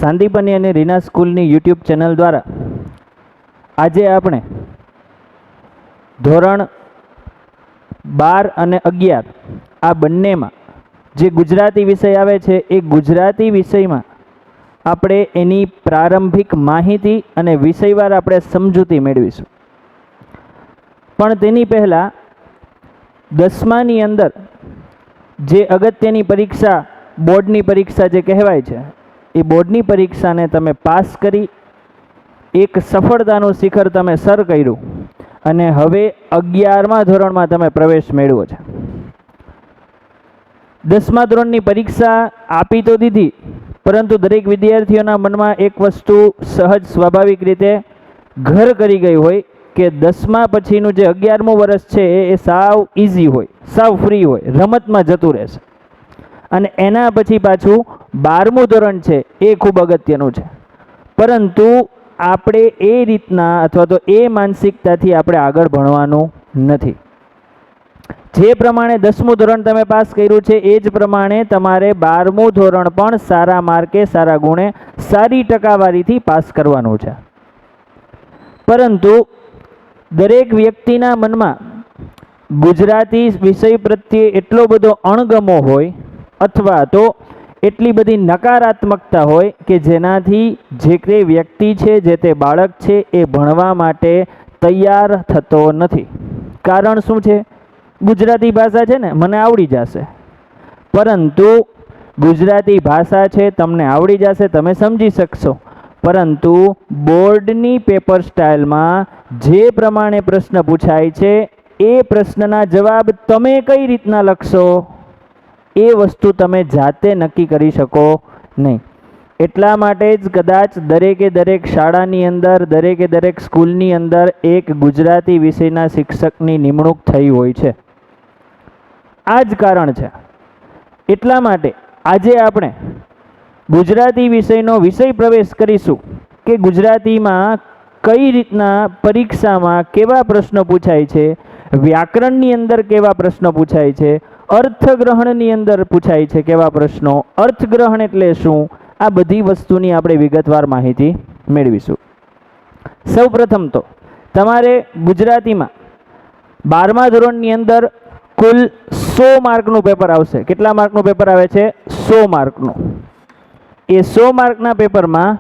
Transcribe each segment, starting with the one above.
સાંદીપની અને રીના સ્કૂલની YouTube channel દ્વારા આજે આપણે ધોરણ 12 અને 11 આ બંનેમાં જે ગુજરાતી વિષય આવે છે એ ગુજરાતી વિષયમાં આપણે એની પ્રારંભિક માહિતી અને વિષયવાર આપણે સમજૂતી મેળવીશું। પણ તેની પહેલાં 10માની અંદર જે અગત્યની પરીક્ષા બોર્ડની પરીક્ષા જે કહેવાય છે એ બોર્ડની પરીક્ષાને તમે પાસ કરી એક સફળતાનું શિખર તમે સર કર્યું અને હવે 11મા ધોરણમાં તમે પ્રવેશ મેળવ્યો છે। 10મા ધોરણની પરીક્ષા આપી તો દીધી, પરંતુ દરેક વિદ્યાર્થીઓના મનમાં એક વસ્તુ સહજ સ્વાભાવિક રીતે ઘર કરી ગઈ હોય કે 10મા પછીનું જે 11મું વર્ષ છે એ સાવ ઇઝી હોય, સાવ ફ્રી હોય, રમતમાં જતું રહેશે અને એના પછી પાછું 12મું ધોરણ છે એ ખૂબ અગત્યનું છે। પરંતુ આપણે એ રીતના અથવા તો એ માનસિકતાથી આપણે આગળ ભણવાનું નથી। જે પ્રમાણે 10મું ધોરણ તમે પાસ કર્યું છે એ જ પ્રમાણે તમારે 12મું ધોરણ પણ સારા માર્કે, સારા ગુણે, સારી ટકાવારીથી પાસ કરવાનું છે। પરંતુ દરેક વ્યક્તિના મનમાં ગુજરાતી વિષય પ્રત્યે એટલો બધો અણગમો હોય અથવા તો એટલી બધી નકારાત્મકતા હોય કે જેનાથી જે તે વ્યક્તિ છે, જે તે બાળક છે એ ભણવા માટે તૈયાર થતો નથી। કારણ શું છે? ગુજરાતી ભાષા છે ને મને આવડી જશે, પરંતુ ગુજરાતી ભાષા છે તમને આવડી જશે, તમે સમજી શકશો, પરંતુ બોર્ડની પેપર સ્ટાઇલમાં જે પ્રમાણે પ્રશ્ન પૂછાય છે એ પ્રશ્નના જવાબ તમે કઈ રીતના લખશો એ વસ્તુ તમે જાતે નક્કી કરી શકો નહીં। એટલા માટે જ કદાચ દરેકે દરેક શાળાની અંદર, દરેકે દરેક સ્કૂલની અંદર એક ગુજરાતી વિષયના શિક્ષકની નિમણૂક થઈ હોય છે। આ જ કારણ છે। એટલા માટે આજે આપણે ગુજરાતી વિષયનો વિષય પ્રવેશ કરીશું કે ગુજરાતીમાં કઈ રીતના પરીક્ષામાં કેવા પ્રશ્નો પૂછાય છે, વ્યાકરણની અંદર કેવા પ્રશ્નો પૂછાય છે, અર્થગ્રહણની અંદર પૂછાય છે કેવા પ્રશ્નો, અર્થગ્રહણ એટલે શું, આ બધી વસ્તુની આપણે વિગતવાર માહિતી મેળવીશું। સૌપ્રથમ તો તમારે ગુજરાતીમાં 12મા ધોરણની અંદર કુલ 100 માર્કનું પેપર આવશે। કેટલા માર્કનું પેપર આવે છે? 100 માર્કનું। એ 100 માર્કના પેપરમાં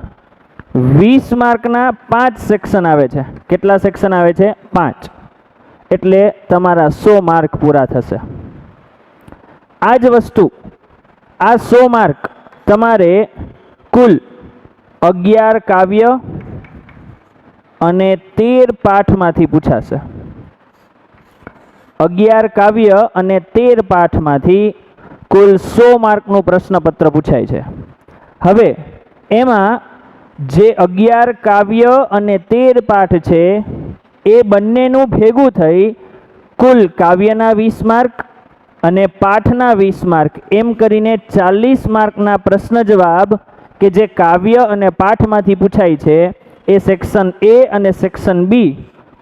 20 માર્કના 5 સેક્શન આવે છે। કેટલા સેક્શન આવે છે? 5। એટલે તમારા 100 માર્ક પૂરા થશે। આ જ વસ્તુ, આ 100 માર્ક તમારે કુલ 11 કાવ્ય અને 13 પાઠમાંથી પૂછાશે। 11 કાવ્ય અને 13 પાઠમાંથી કુલ 100 માર્કનું પ્રશ્નપત્ર પૂછાય છે। હવે એમાં જે 11 કાવ્ય અને 13 પાઠ છે એ બંનેનું ભેગું થઈ કુલ કાવ્યના 20 માર્ક અને પાઠના 20 માર્ક એમ કરીને 40 માર્કના પ્રશ્ન જવાબ કે જે કાવ્ય અને પાઠમાંથી પૂછાય છે એ સેક્શન એ અને સેક્શન બી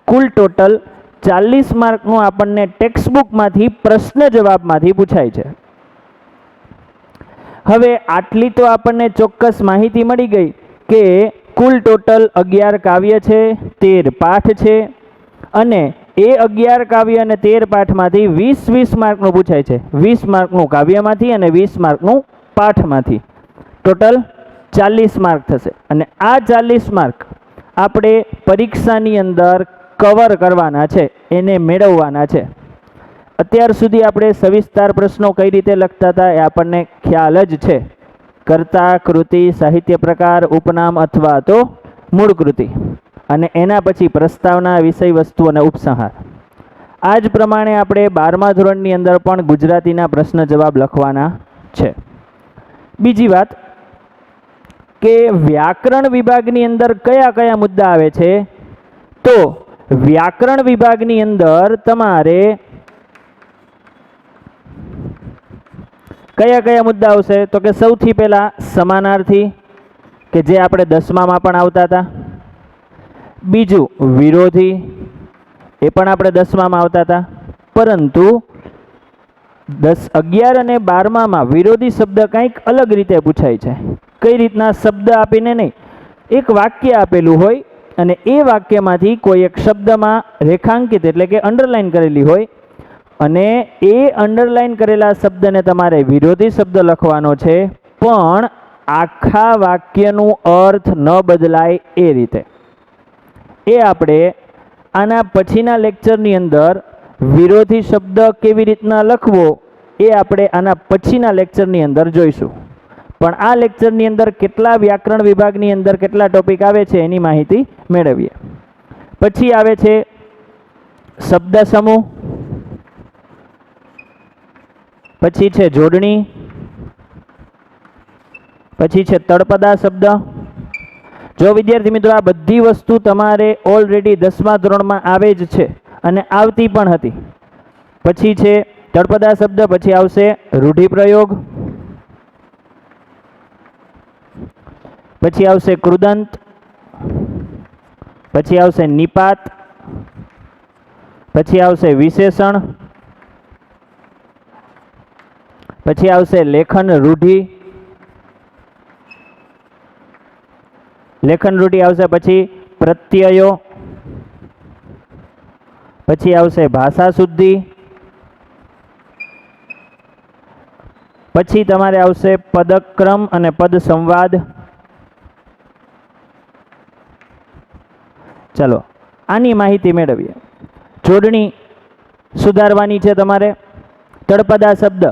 કુલ ટોટલ 40 માર્કનું આપણને ટેક્સ્ટબુકમાંથી પ્રશ્ન જવાબમાંથી પૂછાય છે। હવે આટલી તો આપણને ચોક્કસ માહિતી મળી ગઈ કે કુલ ટોટલ 11 કાવ્ય છે, 13 પાઠ છે અને એ 11 કાવ્ય અને 13 પાઠમાંથી 20 માર્કનું પૂછાય છે। 20 માર્કનું કાવ્યમાંથી અને 20 માર્કનું પાઠમાંથી, ટોટલ 40 માર્ક થશે। અને આ 40 માર્ક આપણે પરીક્ષાની અંદર કવર કરવાના છે, એને મેળવવાના છે। અત્યાર સુધી આપણે સવિસ્તાર પ્રશ્નો કઈ રીતે લખતા હતા એ આપણને ખ્યાલ જ છે। કર્તા, કૃતિ, સાહિત્ય પ્રકાર, ઉપનામ અથવા તો મૂળ કૃતિ અને એના પછી પ્રસ્તાવના, વિષય વસ્તુ અને ઉપસંહાર। આ જ પ્રમાણે આપણે 12મા ધોરણની અંદર પણ ગુજરાતીના પ્રશ્ન જવાબ લખવાના છે। બીજી વાત કે વ્યાકરણ વિભાગની અંદર કયા કયા મુદ્દા આવે છે, તો વ્યાકરણ વિભાગની અંદર તમારે કયા કયા મુદ્દા આવશે, તો કે સૌથી પહેલાં સમાનાર્થી કે જે આપણે 10મામાં પણ આવતા હતા। બીજું વિરોધી, એ પણ આપણે 10મામાં આવતા હતા, પરંતુ 11 અને 12મામાં વિરોધી શબ્દ કંઈક અલગ રીતે પૂછાય છે। કઈ રીતના શબ્દ આપીને નહીં, એક વાક્ય આપેલું હોય અને એ વાક્યમાંથી કોઈ એક શબ્દમાં રેખાંકિત એટલે કે અંડરલાઇન કરેલી હોય અને એ અંડરલાઇન કરેલા શબ્દને તમારે વિરોધી શબ્દ લખવાનો છે, પણ આખા વાક્યનું અર્થ ન બદલાય એ રીતે. એ આપણે આના પછીના લેક્ચરની અંદર વિરોધી શબ્દ કેવી રીતના લખવો એ આપણે આના પછીના લેક્ચરની અંદર જોઈશું. પણ આ લેક્ચરની અંદર કેટલા વ્યાકરણ વિભાગની અંદર કેટલા ટોપિક આવે છે એની માહિતી મેળવીએ. પછી આવે છે શબ્દ સમૂહ, પછી છે જોડણી, પછી છે તળપદા શબ્દ. જો વિદ્યાર્થી મિત્રો આ બધી વસ્તુ તમારે ઓલરેડી 10મા ધોરણમાં આવે જ છે અને આવતી પણ હતી. પછી છે તળપદા શબ્દ, પછી આવશે રૂઢિપ્રયોગ, પછી આવશે કૃદંત, પછી આવશે નિપાત, પછી આવશે વિશેષણ, પછી આવશે લેખન રૂઢિ, લેખન રૂઢિ આવશે, પછી પ્રત્યયો, પછી આવશે ભાષા શુદ્ધિ, પછી તમારે આવશે પદક્રમ અને પદ સંવાદ. ચલો આની માહિતી મેળવીએ. જોડણી સુધારવાની છે તમારે. તળપદા શબ્દ,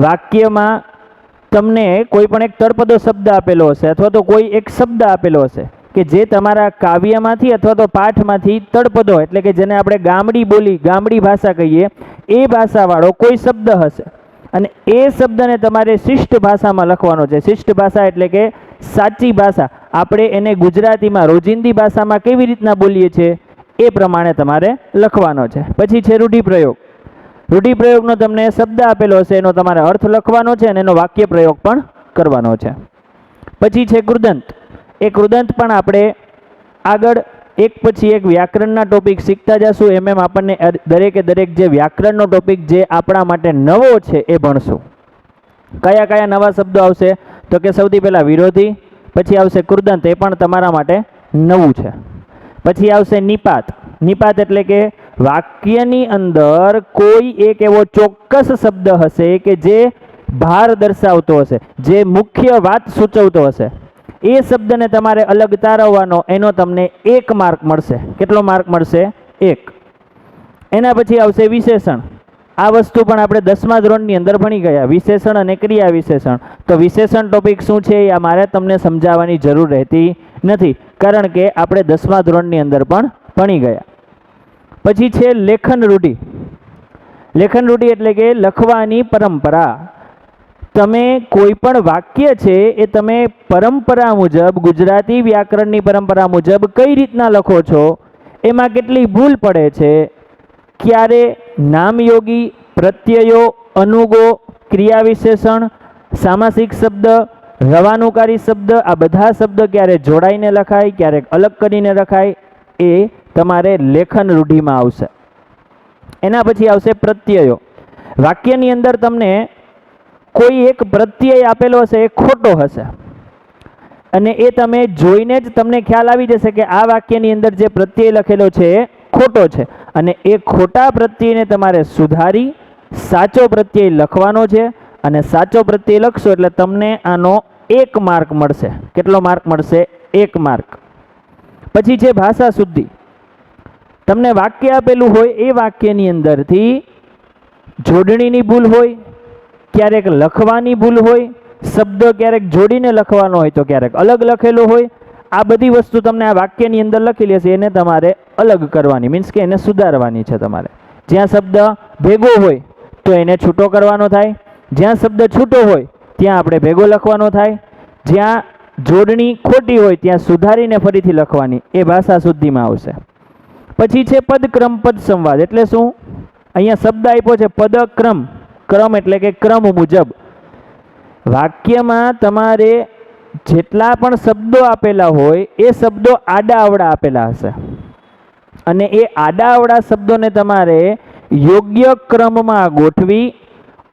વાક્યમાં તમને કોઈ પણ એક તળપદો શબ્દ આપેલો હશે અથવા તો કોઈ એક શબ્દ આપેલો હશે કે જે તમારા કાવ્યમાંથી અથવા તો પાઠમાંથી તળપદો એટલે કે જેને આપણે ગામડી બોલી, ગામડી ભાષા કહીએ, એ ભાષાવાળો કોઈ શબ્દ હશે અને એ શબ્દને તમારે શિષ્ટ ભાષામાં લખવાનો છે. શિષ્ટ ભાષા એટલે કે સાચી ભાષા, આપણે એને ગુજરાતીમાં રોજિંદી ભાષામાં કેવી રીતના બોલીએ છીએ એ પ્રમાણે તમારે લખવાનો છે. પછી છે રૂઢિપ્રયોગ. રૂઢિપ્રયોગનો તમને શબ્દ આપેલો હશે, એનો તમારે અર્થ લખવાનો છે અને એનો વાક્ય પ્રયોગ પણ કરવાનો છે. પછી છે કૃદંત. એ કૃદંત પણ આપણે આગળ એક પછી એક વ્યાકરણના ટોપિક શીખતા જશું. એમ આપણને દરેકે દરેક જે વ્યાકરણનો ટોપિક જે આપણા માટે નવો છે એ ભણશું. કયા કયા નવા શબ્દો આવશે તો કે સૌથી પહેલાં વિરોધી, પછી આવશે કૃદંત, એ પણ તમારા માટે નવું છે. પછી આવશે નિપાત. નિપાત એટલે કે વાક્યની અંદર કોઈ એક એવો ચોક્કસ શબ્દ હશે કે જે ભાર દર્શાવતો હશે, જે મુખ્ય વાત સૂચવતો હશે, એ શબ્દને તમારે અલગ તારવવાનો, એનો તમને 1 માર્ક મળશે. કેટલો માર્ક મળશે? 1. એના પછી આવશે વિશેષણ. આ વસ્તુ પણ આપણે 10મા ધોરણની અંદર ભણી ગયા, વિશેષણ અને ક્રિયા વિશેષણ. તો વિશેષણ ટોપિક શું છે એ મારે તમને સમજાવવાની જરૂર રહેતી નથી, કારણ કે આપણે 10મા ધોરણની અંદર પણ ભણી ગયા. પછી છે લેખન રૂઢિ. લેખન રૂઢિ એટલે કે લખવાની પરંપરા. તમે કોઈ પણ વાક્ય છે એ તમે પરંપરા મુજબ, ગુજરાતી વ્યાકરણની પરંપરા મુજબ કઈ રીતના લખો છો, એમાં કેટલી ભૂલ પડે છે, ક્યારે નામયોગી, પ્રત્યયો, અનુગો, ક્રિયા વિશેષણ, સામાસિક શબ્દ, રવાનુકારી શબ્દ, આ બધા શબ્દ ક્યારે જોડાઈને લખાય, ક્યારેક અલગ કરીને લખાય, એ તમારે લેખન રૂઢિમાં આવશે. એના પછી આવશે પ્રત્યયો. વાક્યની અંદર તમને કોઈ એક પ્રત્યય આપેલો હશે, એ ખોટો હશે અને એ તમે જોઈને જ તમને ખ્યાલ આવી જશે કે આ વાક્યની અંદર જે પ્રત્યય લખેલો છે એ ખોટો છે અને એ ખોટા પ્રત્યયને તમારે સુધારી સાચો પ્રત્યય લખવાનો છે અને સાચો પ્રત્યય લખશો એટલે તમને આનો 1 માર્ક મળશે. કેટલો માર્ક મળશે? 1 માર્ક. પછી છે ભાષા શુદ્ધિ. તમને વાક્ય આપેલું હોય, એ વાક્યની અંદરથી જોડણીની ભૂલ હોય, ક્યારેક લખવાની ભૂલ હોય, શબ્દ ક્યારેક જોડીને લખવાનો હોય તો ક્યારેક અલગ લખેલો હોય. આ બધી વસ્તુ તમને આ વાક્યની અંદર લખેલી હશે, એને તમારે અલગ કરવાની, મીન્સ કે એને સુધારવાની છે તમારે. જ્યાં શબ્દ ભેગો હોય તો એને છૂટો કરવાનો થાય, જ્યાં શબ્દ છૂટો હોય ત્યાં આપણે ભેગો લખવાનો થાય, જ્યાં જોડણી ખોટી હોય ત્યાં સુધારીને ફરીથી લખવાની. એ ભાષા શુદ્ધિમાં આવશે. પછી છે પદક્રમ, પદ સંવાદ. એટલે શું? અહીંયા શબ્દ આપ્યો છે પદક્રમ. ક્રમ એટલે કે ક્રમ મુજબ. વાક્યમાં તમારે જેટલા પણ શબ્દો આપેલા હોય એ શબ્દો આડા અવળા આપેલા હશે અને એ આડા અવળા શબ્દોને તમારે યોગ્ય ક્રમમાં ગોઠવી,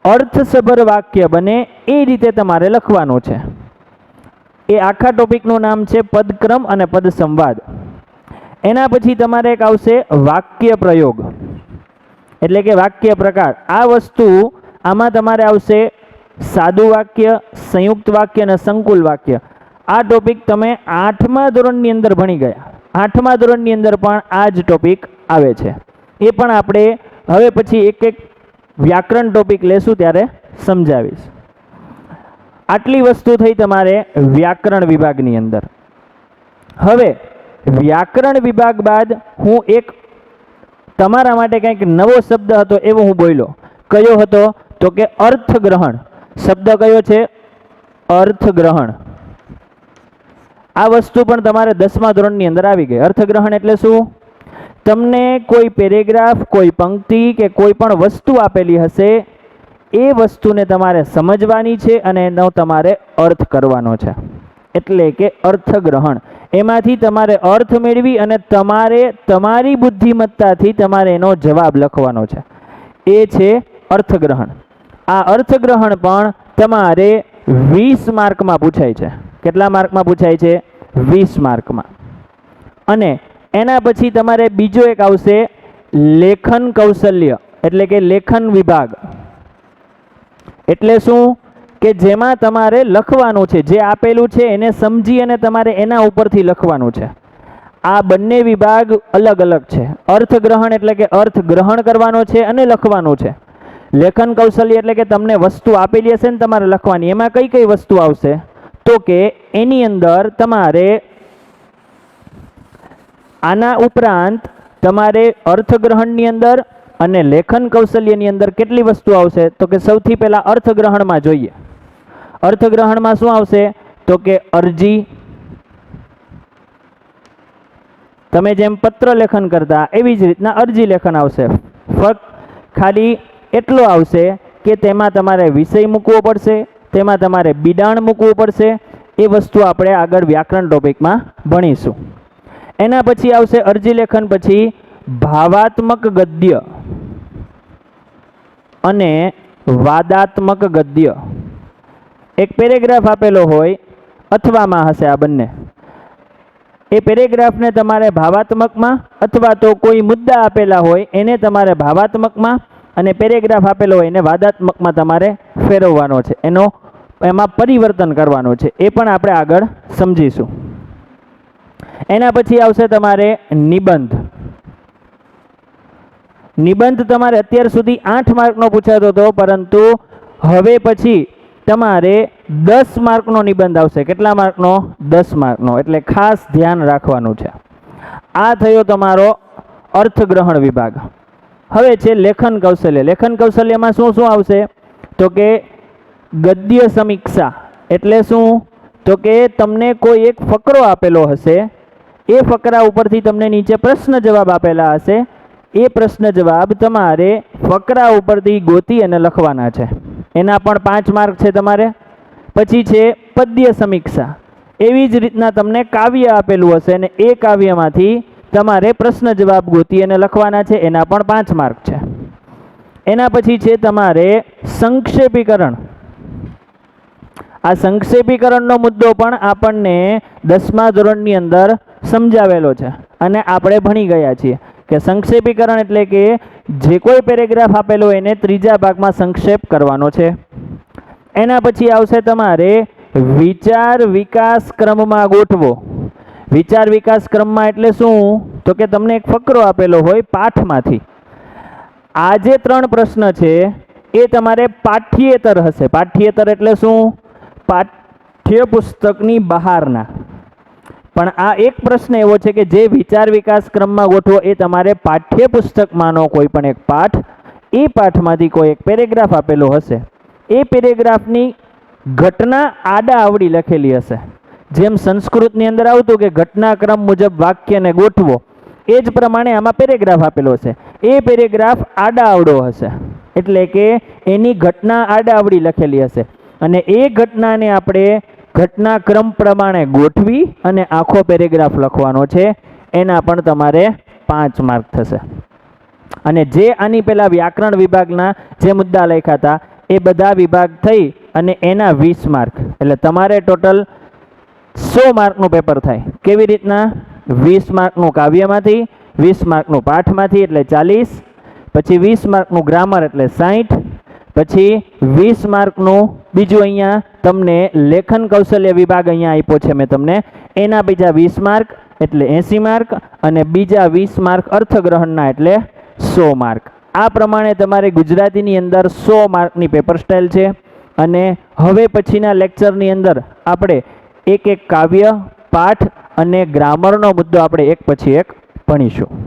'અર્થસભર' વાક્ય બને એ રીતે તમારે લખવાનું છે. 'અર્થસભર' વાક્ય એટલે શું? અહીંયા શબ્દ આપ્યો છે પદક્રમ. ક્રમ એટલે કે ક્રમ મુજબ. વાક્યમાં તમારે જેટલા પણ શબ્દો આપેલા હોય એ શબ્દો આડા અવળા આપેલા હશે અને એ આડા અવળા શબ્દોને તમારે યોગ્ય ક્રમમાં ગોઠવી 'અર્થસભર' વાક્ય બને એ રીતે તમારે લખવાનું છે. એ આખા ટોપિકનું નામ છે પદક્રમ અને પદ સંવાદ. એના પછી તમારે એક આવશે વાક્ય પ્રયોગ, એટલે કે વાક્ય પ્રકાર. આ વસ્તુ આમાં તમારે આવશે સાદું વાક્ય, સંયુક્ત વાક્ય અને સંકુલ વાક્ય. આ ટોપિક તમે 8મા ધોરણની અંદર ભણી ગયા. 8મા ધોરણની અંદર પણ આ જ ટોપિક આવે છે. એ પણ આપણે હવે પછી એક એક વ્યાકરણ ટોપિક લેશું ત્યારે સમજાવીશ. આટલી વસ્તુ થઈ તમારે વ્યાકરણ વિભાગની અંદર. હવે વ્યાકરણ વિભાગ બાદ હું એક તમારા માટે કંઈક નવો શબ્દ હતો એવો હું બોલ્યો. કયો હતો? તો કે અર્થગ્રહણ. શબ્દ કયો છે? અર્થગ્રહણ. આ વસ્તુ પણ તમારે 10મા ધોરણની અંદર આવી ગઈ. અર્થગ્રહણ એટલે શું? તમને કોઈ પેરેગ્રાફ, કોઈ પંક્તિ કે કોઈ પણ વસ્તુ આપેલી હશે, એ વસ્તુને તમારે સમજવાની છે અને એનો તમારે અર્થ કરવાનો છે, એટલે કે અર્થગ્રહણ. એમાંથી તમારે અર્થ મેળવી અને તમારે તમારી બુદ્ધિમત્તાથી તમારે એનો જવાબ લખવાનો છે. એ છે અર્થગ્રહણ. આ અર્થગ્રહણ પણ તમારે 20 માર્કમાં પૂછાય છે. કેટલા માર્કમાં પૂછાય છે? 20 માર્કમાં. અને એના પછી તમારે બીજો એક આવશે લેખન કૌશલ્ય, એટલે કે લેખન વિભાગ. એટલે શું? કે જેમાં તમારે લખવાનું છે, જે આપેલું છે એને સમજી અને તમારે એના ઉપરથી લખવાનું છે. આ બંને વિભાગ અલગ અલગ છે. અર્થગ્રહણ એટલે કે અર્થ ગ્રહણ કરવાનો છે અને લખવાનું છે. લેખન કૌશલ્ય એટલે કે તમને વસ્તુ આપેલી હશે ને તમારે લખવાની. એમાં કઈ કઈ વસ્તુ આવશે? તો કે એની અંદર તમારે આના ઉપરાંત તમારે અર્થગ્રહણની અંદર અને લેખન કૌશલ્યની અંદર કેટલી વસ્તુ આવશે? તો કે સૌથી પહેલાં અર્થગ્રહણમાં જોઈએ. અર્થગ્રહણમાં શું આવશે? તો કે અરજી. તમે જેમ પત્ર લેખન કરતા એવી જ રીતના અરજી લેખન આવશે. ફક્ત ખાલી એટલો આવશે કે તેમાં તમારે વિષય મૂકવો પડશે, તેમાં તમારે બિડાણ મૂકવું પડશે. એ વસ્તુ આપણે આગળ વ્યાકરણ ટોપિકમાં ભણીશું. એના પછી આવશે અરજી લેખન પછી ભાવાત્મક ગદ્ય અને વાદાત્મક ગદ્ય. એક પેરેગ્રાફ આપેલો હોય, અથવામાં હશે આ બંને. એ પેરેગ્રાફને તમારે ભાવાત્મકમાં, અથવા તો કોઈ મુદ્દા આપેલા હોય એને તમારે ભાવાત્મકમાં, અને પેરેગ્રાફ આપેલો હોય એને વાદાત્મકમાં તમારે ફેરવવાનો છે. એમાં પરિવર્તન કરવાનું છે. એ પણ આપણે આગળ સમજીશું. એના પછી આવશે તમારે નિબંધ. નિબંધ તમારે અત્યાર સુધી 8 માર્કનો પૂછાતો હતો, પરંતુ હવે પછી તમારે 10 માર્કનો નિબંધ આવશે. કેટલા માર્કનો? 10 માર્કનો. એટલે ખાસ ધ્યાન રાખવાનું છે. આ થયો તમારો અર્થગ્રહણ વિભાગ. હવે છે લેખન કૌશલ્ય. લેખન કૌશલ્યમાં શું શું આવશે? તો કે ગદ્ય સમીક્ષા. એટલે શું? તો કે તમને કોઈ એક ફકરો આપેલો હશે, એ ફકરા ઉપરથી તમને નીચે પ્રશ્ન જવાબ આપેલા હશે. એ પ્રશ્ન જવાબ તમારે ફકરા ઉપરથી ગોતી અને લખવાના છે. એના પણ 5 માર્ક છે તમારે. પછી છે પદ્ય સમીક્ષા. એવી જ રીતના તમને કાવ્ય આપેલું હશે અને એ કાવ્યમાંથી તમારે પ્રશ્ન જવાબ ગોતી અને લખવાના છે. એના પણ 5 માર્ક છે. એના પછી છે તમારે સંક્ષેપીકરણ. આ સંક્ષેપીકરણનો મુદ્દો પણ આપણને 10મા ધોરણની અંદર સમજાવેલો છે અને આપણે ભણી ગયા છીએ કે સંક્ષેપીકરણ એટલે કે જે કોઈ પેરેગ્રાફ આપેલો એને 3જા ભાગમાં સંક્ષેપ કરવાનો છે. એના પછી આવશે તમારે વિચાર વિકાસ ક્રમમાં ગોઠવો. વિચાર વિકાસ ક્રમમાં એટલે શું? તો કે તમને એક ફકરો આપેલો હોય પાઠમાંથી. આ જે 3 પ્રશ્ન છે એ તમારે પાઠ્યેતર હશે. પાઠ્યેતર એટલે શું? પાઠ્યપુસ્તકની બહારના. પણ આ એક પ્રશ્ન એવો છે કે જે વિચાર વિકાસ ક્રમમાં ગોઠવો એ તમારે પાઠ્યપુસ્તકમાંનો કોઈ પણ એક પાઠ, એ પાઠમાંથી કોઈ એક પેરેગ્રાફ આપેલો હશે, એ પેરેગ્રાફની ઘટના આડા આવડી લખેલી હશે. જેમ સંસ્કૃતની અંદર આવતું કે ઘટનાક્રમ મુજબ વાક્યને ગોઠવો, એ જ પ્રમાણે આમાં પેરેગ્રાફ આપેલો છે. એ પેરેગ્રાફ આડા આવડો હશે, એટલે કે એની ઘટના આડા આવડી લખેલી હશે અને એ ઘટનાને આપણે ઘટનાક્રમ પ્રમાણે ગોઠવી અને આખો પેરેગ્રાફ લખવાનો છે. એના પણ તમારે 5 માર્ક થશે. અને જે આની પહેલાં વ્યાકરણ વિભાગના જે મુદ્દા લખ્યા હતા એ બધા વિભાગ થઈ અને એના 20 માર્ક. એટલે તમારે ટોટલ 100 માર્કનું પેપર થાય. કેવી રીતના? 20 માર્કનું કાવ્યમાંથી, 20 માર્કનું પાઠમાંથી એટલે 40, પછી 20 માર્કનું ગ્રામર એટલે 60, પછી 20 માર્કનું બીજું અહીંયા તમને લેખન કૌશલ્ય વિભાગ અહીંયા આપ્યો છે મેં તમને, એના બીજા 20 માર્ક એટલે 80 માર્ક, અને બીજા 20 માર્ક અર્થગ્રહણના એટલે 100 માર્ક. આ પ્રમાણે તમારે ગુજરાતીની અંદર 100 માર્કની પેપર સ્ટાઇલ છે. અને હવે પછીના લેક્ચરની અંદર આપણે એક એક કાવ્ય, પાઠ અને ગ્રામરનો મુદ્દો આપણે એક પછી એક ભણીશું.